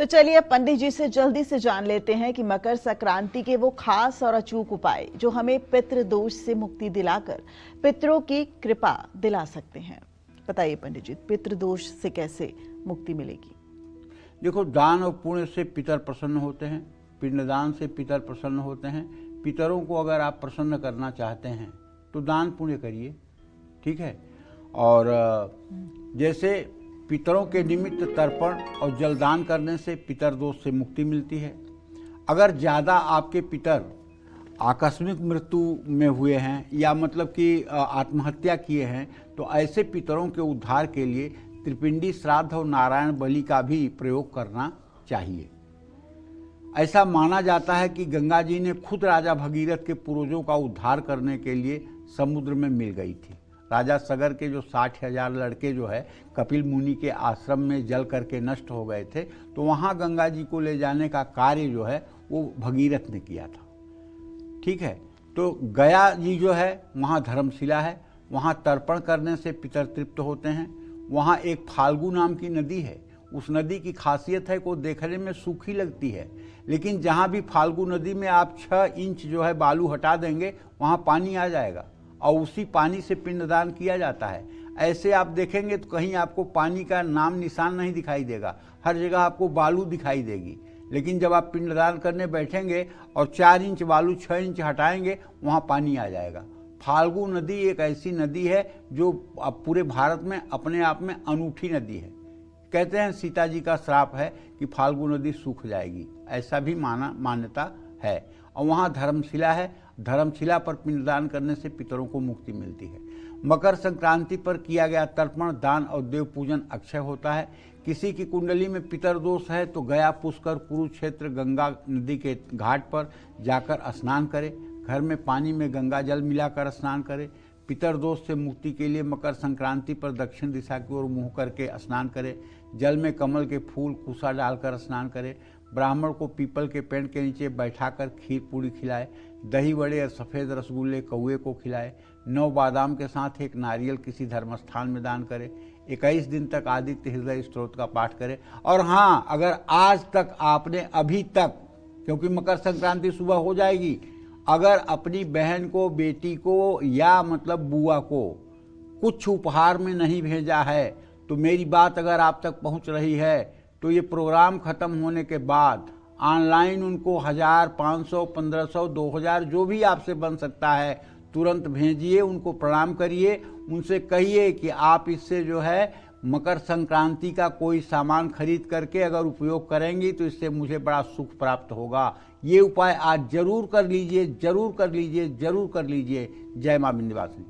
तो चलिए पंडित जी से जल्दी से जान लेते हैं कि मकर संक्रांति के वो खास और अचूक उपाय जो हमें पितृ दोष से मुक्ति दिलाकर पितरों की कृपा दिला सकते हैं। बताइए पंडित जी, पितृ दोष से कैसे मुक्ति मिलेगी? देखो, दान और पुण्य से पितर प्रसन्न होते हैं, पिंडदान से पितर प्रसन्न होते हैं। पितरों को अगर आप प्रसन्न करना चाहते हैं तो दान पुण्य करिए, ठीक है। और जैसे पितरों के निमित्त तर्पण और जलदान करने से पितर दोष से मुक्ति मिलती है। अगर ज़्यादा आपके पितर आकस्मिक मृत्यु में हुए हैं या मतलब कि आत्महत्या किए हैं तो ऐसे पितरों के उद्धार के लिए त्रिपिंडी श्राद्ध और नारायण बलि का भी प्रयोग करना चाहिए। ऐसा माना जाता है कि गंगा जी ने खुद राजा भगीरथ के पूर्वजों का उद्धार करने के लिए समुद्र में मिल गई थी। राजा सगर के जो 60,000 लड़के जो है कपिल मुनि के आश्रम में जल करके नष्ट हो गए थे, तो वहाँ गंगा जी को ले जाने का कार्य जो है वो भगीरथ ने किया था, ठीक है। तो गया जी जो है वहाँ धर्मशिला है, वहाँ तर्पण करने से पितर तृप्त होते हैं। वहाँ एक फाल्गु नाम की नदी है, उस नदी की खासियत है को देखने में सूखी लगती है, लेकिन जहाँ भी फाल्गु नदी में आप 6 इंच जो है बालू हटा देंगे वहाँ पानी आ जाएगा और उसी पानी से पिंडदान किया जाता है। ऐसे आप देखेंगे तो कहीं आपको पानी का नाम निशान नहीं दिखाई देगा, हर जगह आपको बालू दिखाई देगी। लेकिन जब आप पिंडदान करने बैठेंगे और 4 इंच बालू 6 इंच हटाएंगे वहाँ पानी आ जाएगा। फाल्गु नदी एक ऐसी नदी है जो अब पूरे भारत में अपने आप में अनूठी नदी है। कहते हैं सीता जी का श्राप है कि फाल्गु नदी सूख जाएगी, ऐसा भी मान्यता है। और वहाँ धर्मशिला है, धर्मशिला पर पिंडदान करने से पितरों को मुक्ति मिलती है। मकर संक्रांति पर किया गया तर्पण, दान और देव पूजन अक्षय होता है। किसी की कुंडली में पितर दोष है तो गया, पुष्कर, कुरुक्षेत्र, गंगा नदी के घाट पर जाकर स्नान करें। घर में पानी में गंगा जल मिलाकर स्नान करें। पितर दोष से मुक्ति के लिए मकर संक्रांति पर दक्षिण दिशा की ओर मुँह करके स्नान करें। जल में कमल के फूल कुसा डालकर स्नान करें। ब्राह्मण को पीपल के पेड़ के नीचे बैठाकर खीर पूरी खिलाए। दही वड़े और सफ़ेद रसगुल्ले कौए को खिलाए। 9 बादाम के साथ एक नारियल किसी धर्मस्थान में दान करें। 21 दिन तक आदित्य हृदय स्तोत्र का पाठ करें। और हाँ, अगर आज तक आपने अभी तक, क्योंकि मकर संक्रांति सुबह हो जाएगी, अगर अपनी बहन को, बेटी को या मतलब बुआ को कुछ उपहार में नहीं भेजा है तो मेरी बात अगर आप तक पहुंच रही है तो ये प्रोग्राम ख़त्म होने के बाद ऑनलाइन उनको 1000, 500, 1500, 2000 जो भी आपसे बन सकता है तुरंत भेजिए। उनको प्रणाम करिए, उनसे कहिए कि आप इससे जो है मकर संक्रांति का कोई सामान खरीद करके अगर उपयोग करेंगी तो इससे मुझे बड़ा सुख प्राप्त होगा। ये उपाय आज जरूर कर लीजिए, जरूर कर लीजिए, जरूर कर लीजिए। जय मां विंध्यवासिनी।